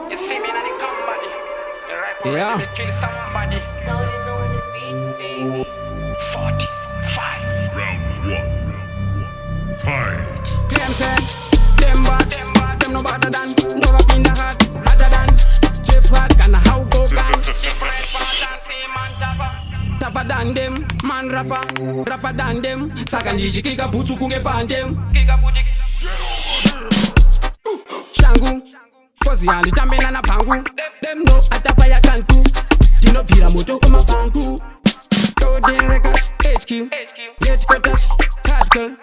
You see me in the company. The rifle Yeah. ready to kill somebody. Starting on the beat, baby. 45. Round one. Fight. Claim said, them bad, them no better than, no up in the heart, harder than, chip hard, and how go bang. Tougher than them, man rougher than them. Sakanjiji kika butu kunge pandem. Shangu, kozi handi tambena na pangu. Them no atafaya kantu, tino pira moto kuma panku. Coding records, HQ, headquarters, hardcore.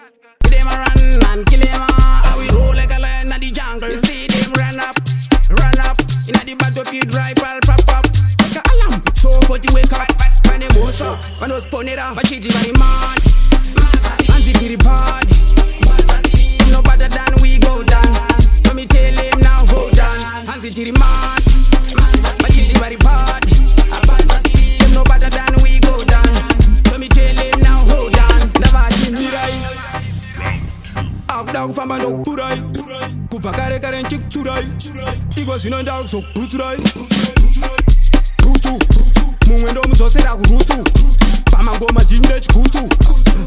Them a run and kill them all. We roll like a lion in the jungle. You see them run up inna the battlefield rifle pop up. Like a alarm, so but you wake up. When they go so, when those phone it up, but she very mad. And it very bad. No better than we go down. So me tell him now hold on. And it very mad. But she very bad. Them no better than we go down. So me tell him now hold on. Never seen me right. Out dog from a dog purai. Kufa kare kare chik turai. Igo sino dog so puturai. Rutu. Mungendo mzose da rutu. Pama ngoma jinech kutu.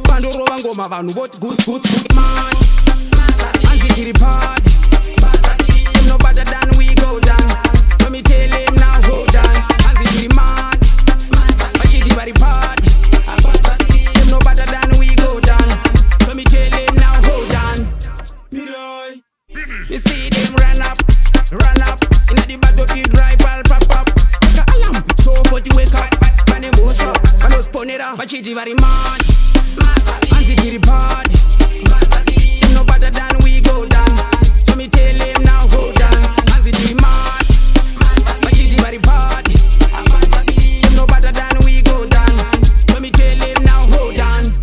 Pando roba ngoma vanu bot good man. Anzi jiri bad. Them no better than we go down. Let me tell him now hold on. Anzi jiri mad. But she very bad. Them no better than we go down. Let me tell him now hold on. Mirai. You see them run up inna the battlefield rifle pop up. Like a alarm, so but you wake up. When they move up, when those pon it up, but she very mad. And she very bad. Them no better than we go down. So me tell him now hold on. And she very mad. But she very bad. Them no better than we go down. So me tell him now hold on.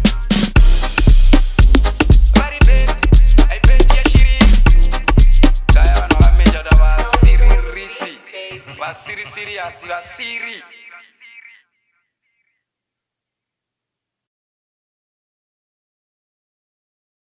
Very bad. I bet ya shiri. Kaya wana major da wa siri risi. Wa siri serious, wa siri.